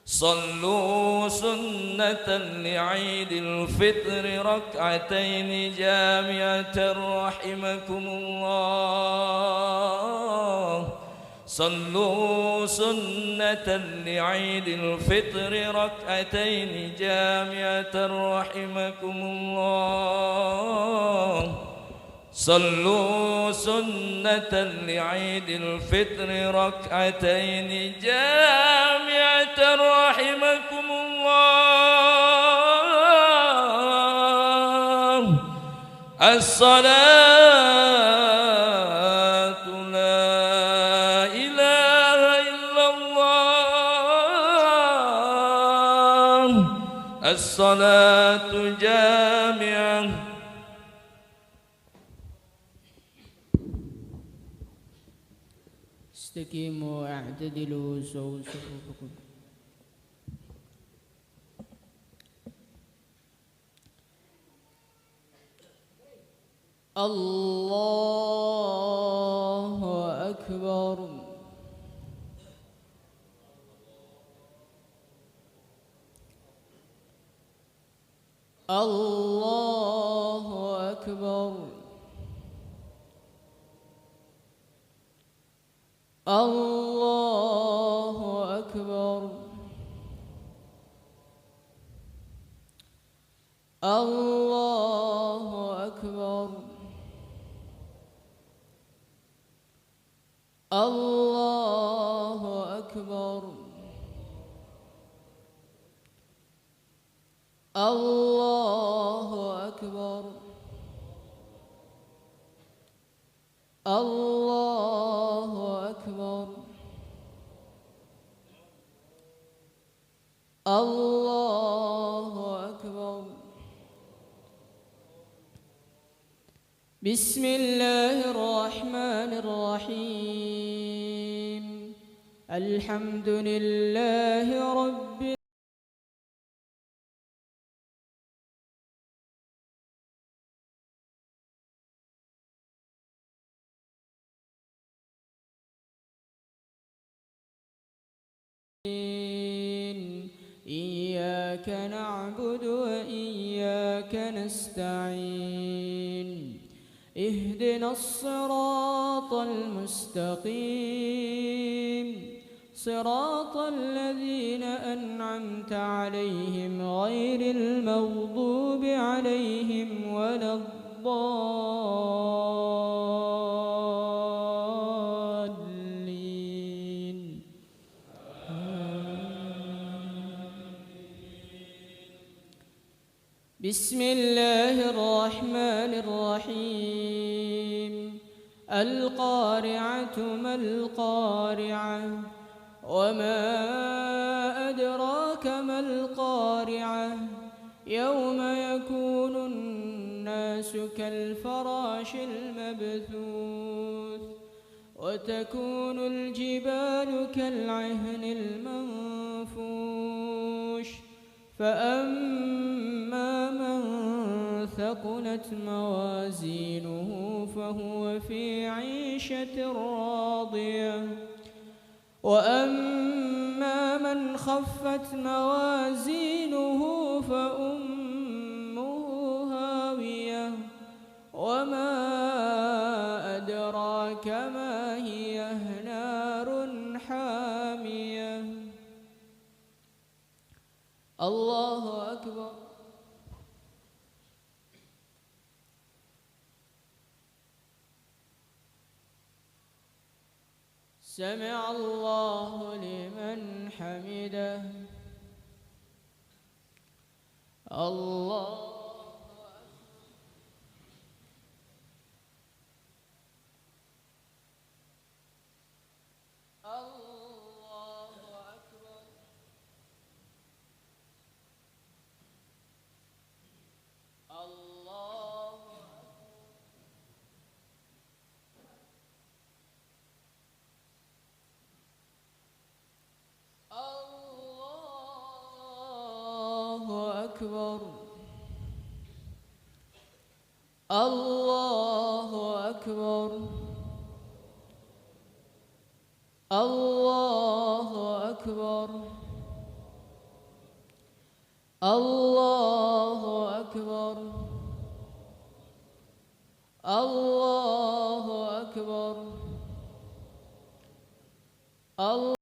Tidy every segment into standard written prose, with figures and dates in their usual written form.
صلوا سنة لعيد الفطر ركعتين جامعة رحمكم الله. صلوا سنة لعيد الفطر ركعتين جامعة رحمكم الله. صلوا سنة لعيد الفطر ركعتين جامعة رحمكم الله. الصلاة لا إله إلا الله. الصلاة جامعة. استقيموا واعتدلوا سووا صفوفكم. الله أكبر. الله أكبر. الله أكبر. الله أكبر. الله أكبر. الله أكبر. الله أكبر. الله أكبر. بسم الله الرحمن الرحيم. الحمد لله رب إياك نعبد وإياك نستعين. اهدنا الصراط المستقيم صراط الذين أنعمت عليهم غير المغضوب عليهم ولا الضالين. بسم الله الرحمن الرحيم. القارعة ما القارعة وما أدراك ما القارعة. يوم يكون الناس كالفراش المبثوث وتكون الجبال كالعهن المنفوش. فأما من ثقلت موازينه فهو في عيشة راضية. وأما من خفت موازينه فأمه هاوية. وما أدراك ما هي. نار حامية. الله أكبر. سمع الله لمن حمده. الله أكبر. الله أكبر. الله أكبر. الله أكبر الله أكبر الله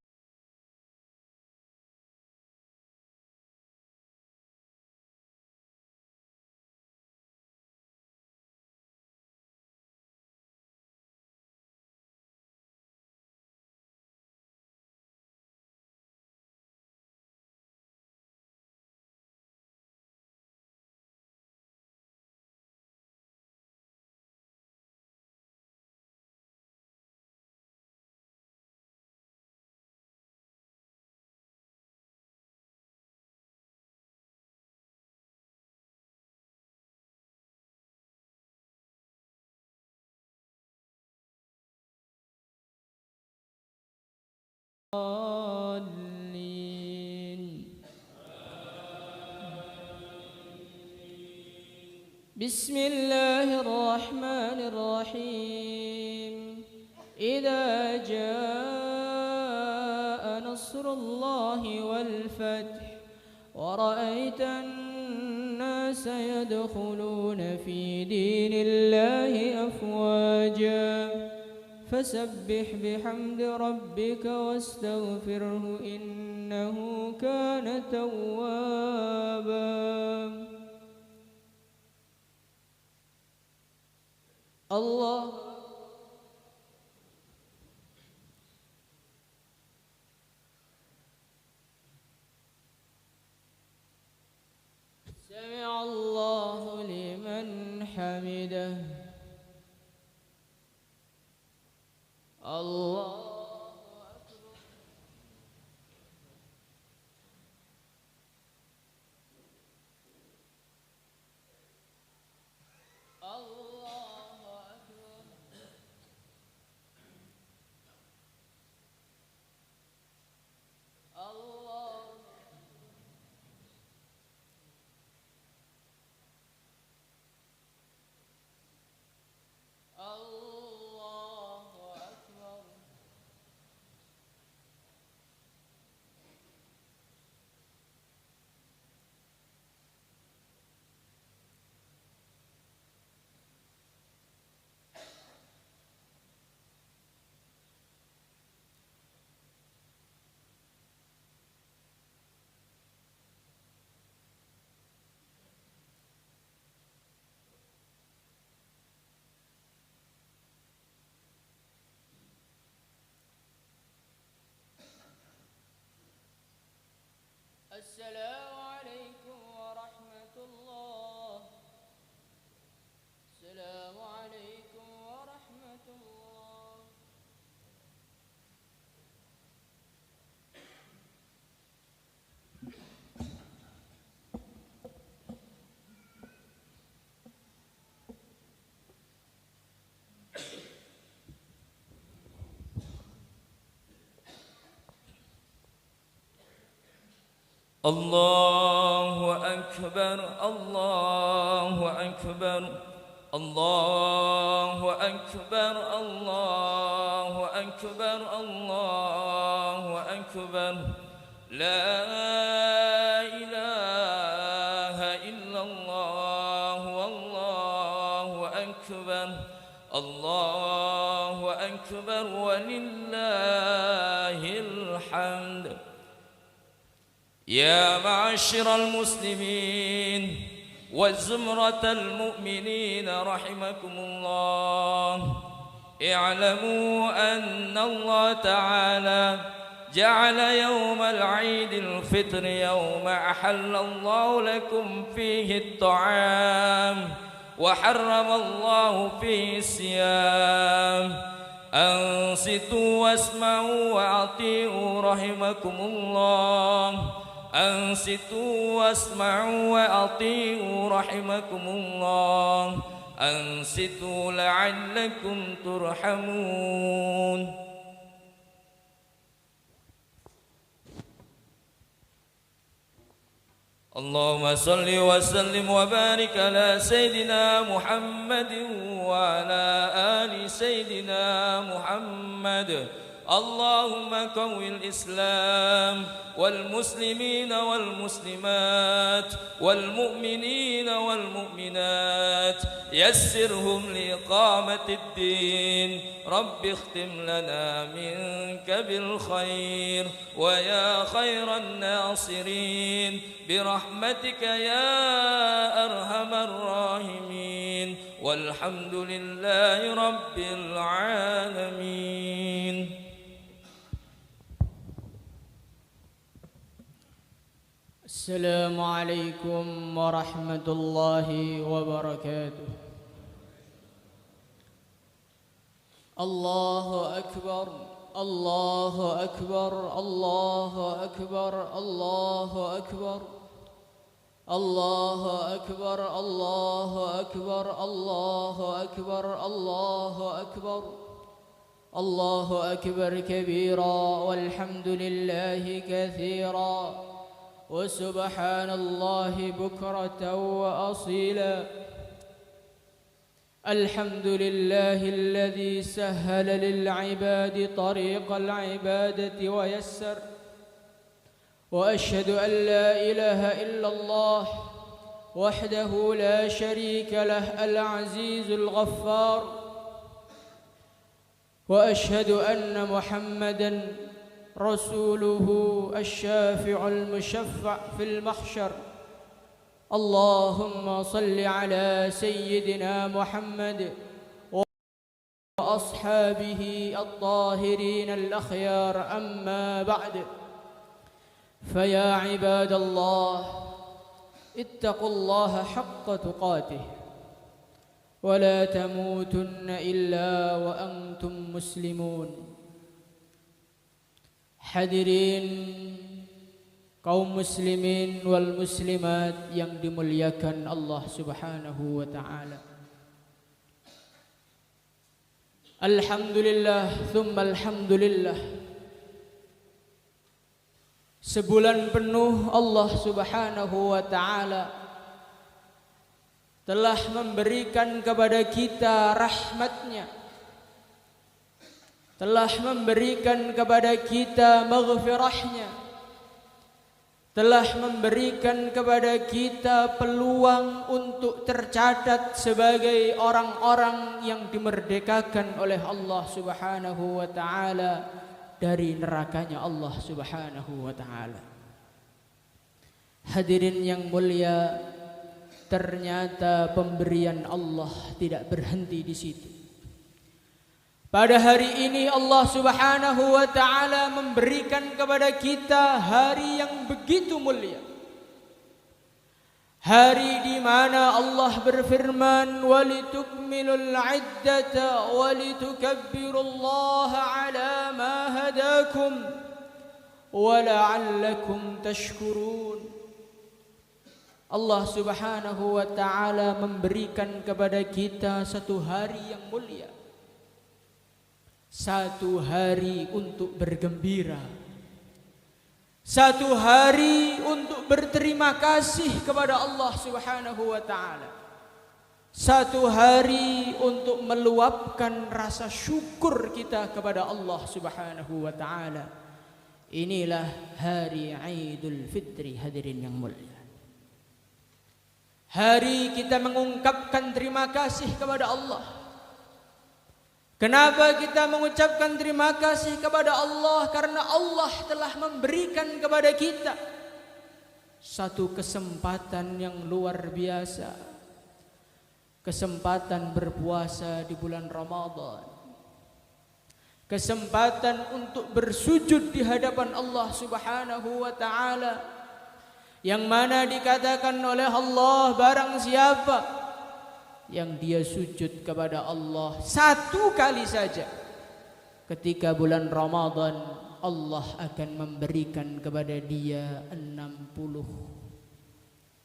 بسم الله الرحمن الرحيم إذا جاء نصر الله والفتح ورأيت الناس يدخلون في دين الله أفواجا فسبح بحمد ربك واستغفره إنه كان توابا الله سمع الله لمن حمده الله السلام عليكم ورحمة الله السلام عليكم ورحمة الله الله أكبر الله أكبر الله أكبر الله أكبر الله أكبر لا إله إلا الله والله أكبر الله أكبر ولله الحمد. يا معشر المسلمين وزمرة المؤمنين رحمكم الله، اعلموا أن الله تعالى جعل يوم العيد الفطر يوم أحل الله لكم فيه الطعام وحرم الله فيه الصيام. أنصتوا واسمعوا وأطيعوا رحمكم الله. أنصتوا واسمعوا وأطيعوا رحمكم الله. أنصتوا لعلكم ترحمون. اللهم صل وسلم وبارك على سيدنا محمد وعلى آل سيدنا محمد اللهم قو الإسلام والمسلمين والمسلمات والمؤمنين والمؤمنات يسرهم لإقامة الدين رب اختم لنا منك بالخير ويا خير الناصرين برحمتك يا أرحم الراحمين والحمد لله رب العالمين. السلام عليكم ورحمة الله وبركاته. الله أكبر الله أكبر الله أكبر الله أكبر الله أكبر الله أكبر الله أكبر الله أكبر الله أكبر كبيرا والحمد لله كثيرا وسبحان الله بكرة وأصيلا. الحمد لله الذي سهل للعباد طريق العبادة ويسر، وأشهد أن لا إله إلا الله وحده لا شريك له العزيز الغفار، وأشهد أن محمدًا رسوله الشافع المشفع في المحشر. اللهم صل على سيدنا محمد وأصحابه الطاهرين الأخيار. أما بعد، فيا عباد الله اتقوا الله حق تقاته ولا تموتن إلا وأنتم مسلمون. Hadirin kaum muslimin wal muslimat yang dimuliakan Allah Subhanahu wa taala. Alhamdulillah tsumma alhamdulillah. Sebulan penuh Allah Subhanahu wa taala telah memberikan kepada kita rahmatnya, telah memberikan kepada kita maghfirahnya, telah memberikan kepada kita peluang untuk tercatat sebagai orang-orang yang dimerdekakan oleh Allah Subhanahu wa taala dari nerakanya Allah Subhanahu wa taala. Hadirin yang mulia, ternyata pemberian Allah tidak berhenti di situ. Pada hari ini Allah Subhanahu wa taala memberikan kepada kita hari yang begitu mulia. Hari di mana Allah berfirman, "Walitukmilul 'iddata walitukabbirullaha 'ala ma hadakum wa la'allakum tashkurun." Allah Subhanahu wa taala memberikan kepada kita satu hari yang mulia. Satu hari untuk bergembira, satu hari untuk berterima kasih kepada Allah Subhanahu wa taala, satu hari untuk meluapkan rasa syukur kita kepada Allah Subhanahu wa taala. Inilah hari Idul Fitri, hadirin yang mulia. Hari kita mengungkapkan terima kasih kepada Allah. Kenapa kita mengucapkan terima kasih kepada Allah? Karena Allah telah memberikan kepada kita satu kesempatan yang luar biasa. Kesempatan berpuasa di bulan Ramadan. Kesempatan untuk bersujud di hadapan Allah Subhanahu wa taala. Yang mana dikatakan oleh Allah, barang siapa yang dia sujud kepada Allah satu kali saja ketika bulan Ramadan, Allah akan memberikan kepada dia 60.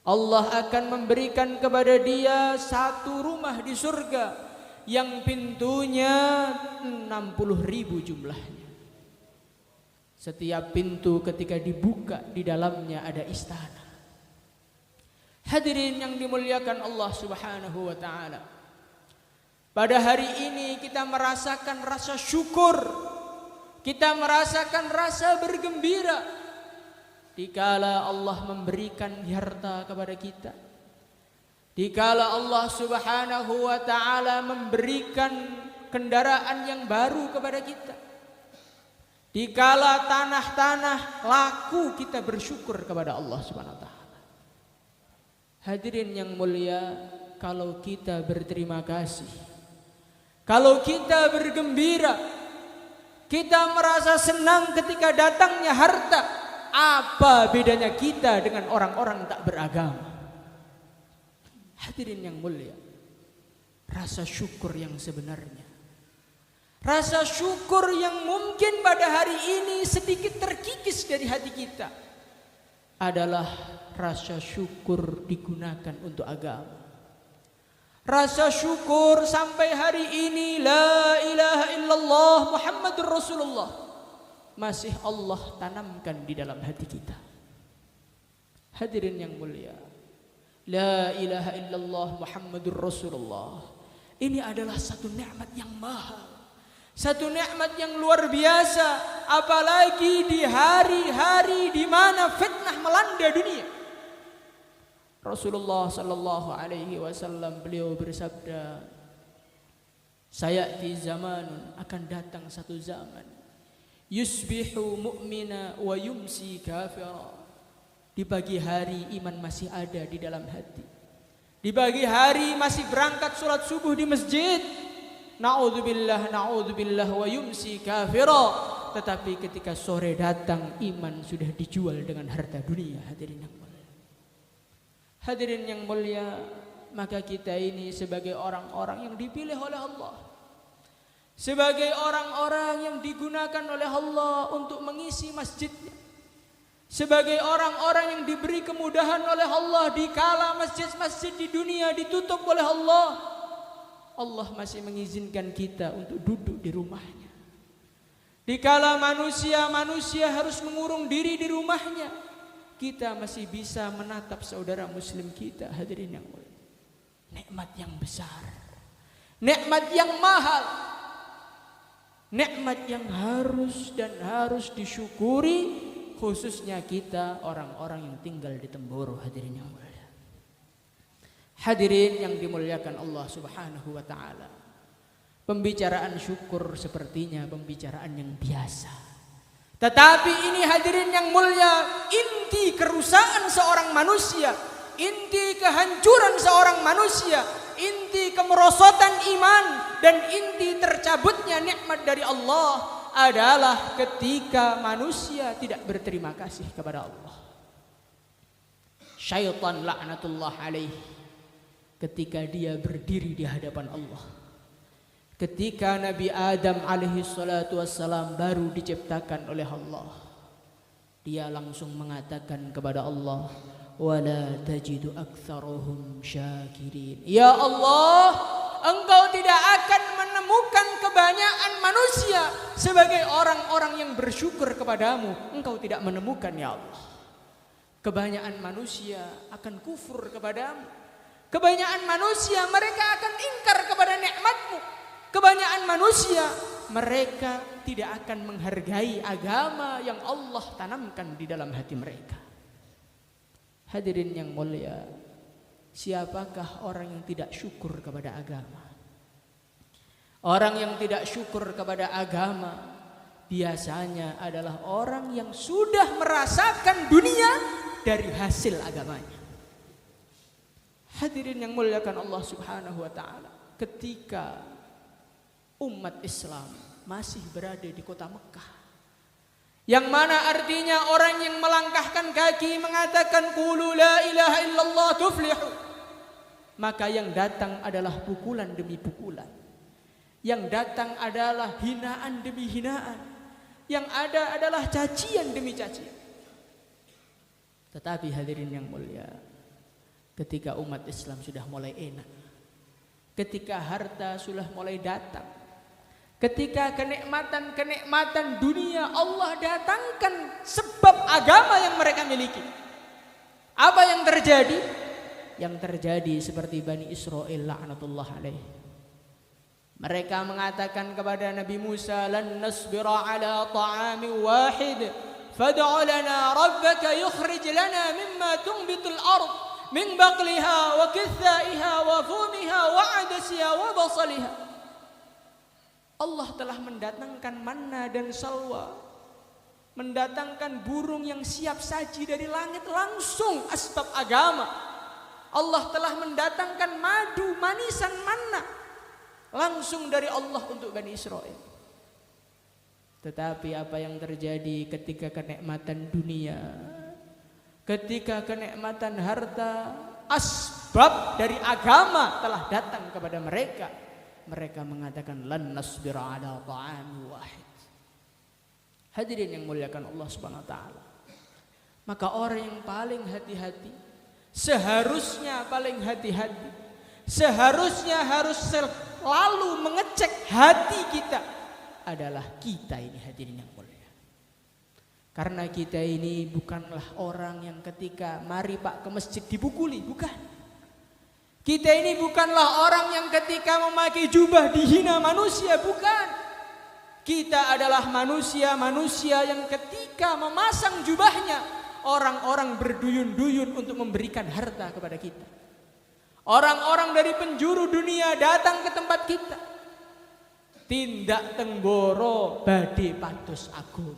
Allah akan memberikan kepada dia satu rumah di surga yang pintunya 60.000 jumlahnya. Setiap pintu ketika dibuka di dalamnya ada istana. Hadirin yang dimuliakan Allah Subhanahu wa taala. Pada hari ini kita merasakan rasa syukur Kita merasakan rasa bergembira dikala Allah memberikan harta kepada kita. Dikala Allah Subhanahu wa taala memberikan kendaraan yang baru kepada kita. Dikala tanah-tanah laku, kita bersyukur kepada Allah Subhanahu wa taala. Hadirin yang mulia, kalau kita berterima kasih, kalau kita bergembira, kita merasa senang ketika datangnya harta, apa bedanya kita dengan orang-orang tak beragama? Hadirin yang mulia, rasa syukur yang sebenarnya, rasa syukur yang mungkin pada hari ini sedikit terkikis dari hati kita, adalah rasa syukur digunakan untuk agama. Rasa syukur sampai hari ini la ilaha illallah Muhammadur Rasulullah masih Allah tanamkan di dalam hati kita. Hadirin yang mulia, la ilaha illallah Muhammadur Rasulullah ini adalah satu nikmat yang mahal, satu nikmat yang luar biasa, apalagi di hari-hari di mana fitnah melanda dunia. Rasulullah sallallahu alaihi wasallam beliau bersabda, sayati zamanun, akan datang satu zaman, yusbihu mu'mina wa yumsi kafira. Di pagi hari iman masih ada di dalam hati, di pagi hari masih berangkat sholat subuh di masjid, na'udzubillah na'udzubillah, wa yumsi kafira. Tetapi ketika sore datang, iman sudah dijual dengan harta dunia. Hadirin yang mulia, hadirin yang mulia, maka kita ini sebagai orang-orang yang dipilih oleh Allah, sebagai orang-orang yang digunakan oleh Allah untuk mengisi masjidnya, sebagai orang-orang yang diberi kemudahan oleh Allah dikala masjid-masjid di dunia ditutup oleh Allah, Allah masih mengizinkan kita untuk duduk di rumahnya. Dikala manusia harus mengurung diri di rumahnya, kita masih bisa menatap saudara muslim kita. Hadirin yang mulia, nikmat yang besar, nikmat yang mahal, nikmat yang harus disyukuri, khususnya kita orang-orang yang tinggal di Temboro. Hadirin yang mulia, hadirin yang dimuliakan Allah Subhanahu wa taala, pembicaraan syukur sepertinya pembicaraan yang biasa. Tetapi ini hadirin yang mulia, inti kerusakan seorang manusia, inti kehancuran seorang manusia, inti kemerosotan iman, dan inti tercabutnya nikmat dari Allah adalah ketika manusia tidak berterima kasih kepada Allah. Syaitan laknatullah alaih, ketika dia berdiri di hadapan Allah, ketika Nabi Adam alaihi salatu wassalam baru diciptakan oleh Allah, dia langsung mengatakan kepada Allah, wala tajidu aktsaruhum syakirin. Ya Allah, Engkau tidak akan menemukan kebanyakan manusia sebagai orang-orang yang bersyukur kepadamu. Engkau tidak menemukan, ya Allah. Kebanyakan manusia akan kufur kepadamu. Kebanyakan manusia mereka akan ingkar kepada nikmatmu. Kebanyakan manusia mereka tidak akan menghargai agama yang Allah tanamkan di dalam hati mereka. Hadirin yang mulia, siapakah orang yang tidak syukur kepada agama? Orang yang tidak syukur kepada agama biasanya adalah orang yang sudah merasakan dunia dari hasil agamanya. Hadirin yang muliakan Allah Subhanahu wa taala, ketika umat Islam masih berada di kota Mekah, yang mana artinya orang yang melangkahkan kaki mengatakan qulu la ilaha illallah tuflihu, maka yang datang adalah pukulan demi pukulan, yang datang adalah hinaan demi hinaan, yang ada adalah cacian demi cacian. Tetapi hadirin yang mulia, ketika umat Islam sudah mulai enak, ketika harta sudah mulai datang, ketika kenikmatan dunia Allah datangkan sebab agama yang mereka miliki, apa yang terjadi? Yang terjadi seperti Bani Israel laknatullah alaih. Mereka mengatakan kepada Nabi Musa, "Lan nasbira ala ta'amin wahid, fad'u lana rabbaka yukhrij lana mimma tunbitul ard min baqliha wa kithaiha wa fumiha wa 'adasiha wa basaliha." Allah telah mendatangkan manna dan salwa, mendatangkan burung yang siap saji dari langit langsung, asbab agama. Allah telah mendatangkan madu, manisan, manna langsung dari Allah untuk Bani Israel. Tetapi apa yang terjadi ketika kenikmatan dunia, ketika kenikmatan harta, asbab dari agama telah datang kepada mereka, mereka mengatakan lan nasbira ala ta'am wahid. Hadirin yang muliakan Allah Subhanahu wa taala. Maka orang yang paling hati-hati, seharusnya paling hati-hati, seharusnya harus selalu mengecek hati kita adalah kita ini, hadirin yang mulia. Karena kita ini bukanlah orang yang ketika mari Pak ke masjid dipukuli, bukan. Kita ini bukanlah orang yang ketika memakai jubah dihina manusia, bukan. Kita adalah manusia-manusia yang ketika memasang jubahnya, orang-orang berduyun-duyun untuk memberikan harta kepada kita. Orang-orang dari penjuru dunia datang ke tempat kita. Tindak tengboro badhe pados agung.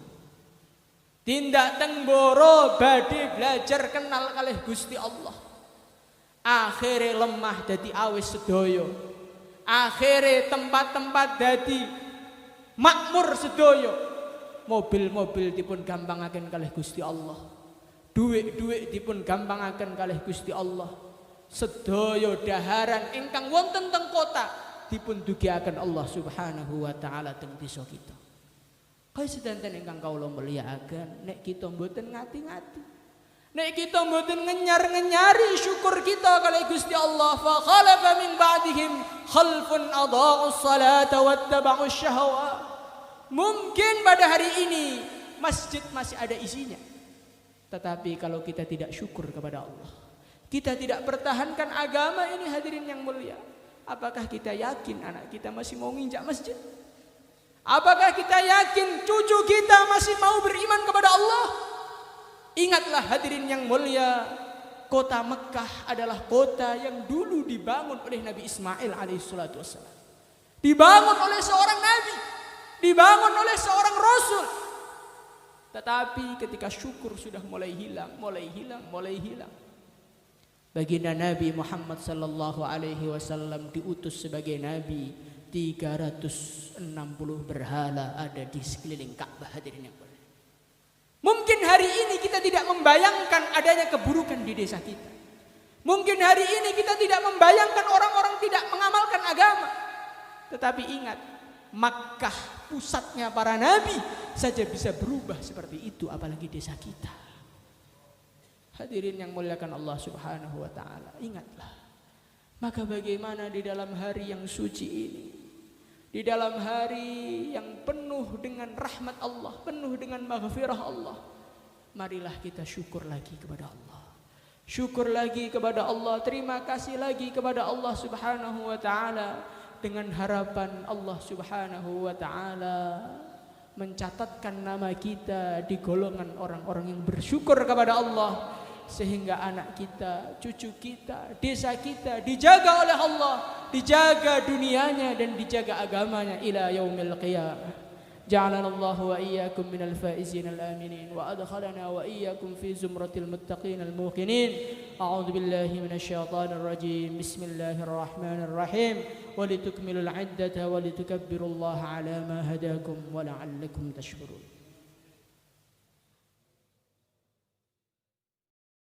Tindak tengboro badhe belajar kenal kalih Gusti Allah. Akhire lemah dadi awis sedaya. Akhire tempat-tempat dadi makmur sedaya. Mobil-mobil dipun gampangaken kalih Gusti Allah. Duit-duit dipun gampangaken kalih Gusti Allah. Sedaya daharan ingkang wonten teng kota dipun dugiaken Allah Subhanahu wa taala teng desa kita. Kaya sedanten ingkang kawula mulyakaken, nek kita mboten ngati-ngati, nek kita mboten ngenyar-ngenyari syukur kita kalih Gusti Allah, fa khalafa min ba'dihim khalfun adaa'us salata wattaba'us syahawat. Mungkin pada hari ini masjid masih ada isinya, tetapi kalau kita tidak syukur kepada Allah, kita tidak pertahankan agama ini, hadirin yang mulia, apakah kita yakin anak kita masih mau nginjak masjid? Apakah kita yakin cucu kita masih mau beriman kepada Allah? Ingatlah hadirin yang mulia, kota Mekah adalah kota yang dulu dibangun oleh Nabi Ismail alaihissalatu wassalam. Dibangun oleh seorang nabi, dibangun oleh seorang rasul. Tetapi ketika syukur sudah mulai hilang, baginda Nabi Muhammad sallallahu alaihi wasallam diutus sebagai nabi, 360 berhala ada di sekeliling Ka'bah, hadirin yang mulia. Mungkin hari ini kita tidak membayangkan adanya keburukan di desa kita. Mungkin hari ini kita tidak membayangkan orang-orang tidak mengamalkan agama. Tetapi ingat, Makkah pusatnya para nabi saja bisa berubah seperti itu, apalagi desa kita. Hadirin yang muliakan Allah Subhanahu wa taala, ingatlah. Maka bagaimana di dalam hari yang suci ini, di dalam hari yang penuh dengan rahmat Allah, penuh dengan maghfirah Allah, marilah kita syukur lagi kepada Allah. Syukur lagi kepada Allah, terima kasih lagi kepada Allah Subhanahu wa taala, dengan harapan Allah Subhanahu wa taala mencatatkan nama kita di golongan orang-orang yang bersyukur kepada Allah, sehingga anak kita, cucu kita, desa kita dijaga oleh Allah, dijaga dunianya dan dijaga agamanya ila yaumil qiyamah. Ja'alana Allah wa iyyakum minal faizin al-aminin wa adkhalana wa iyyakum fi zumratil muttaqin al-muqinin. A'udzu billahi minasy syaithanir rajim. Bismillahirrahmanirrahim. Wa litukmilul 'iddata wa litukabbirullaha 'ala ma hadakum wa la'allakum tashkurun.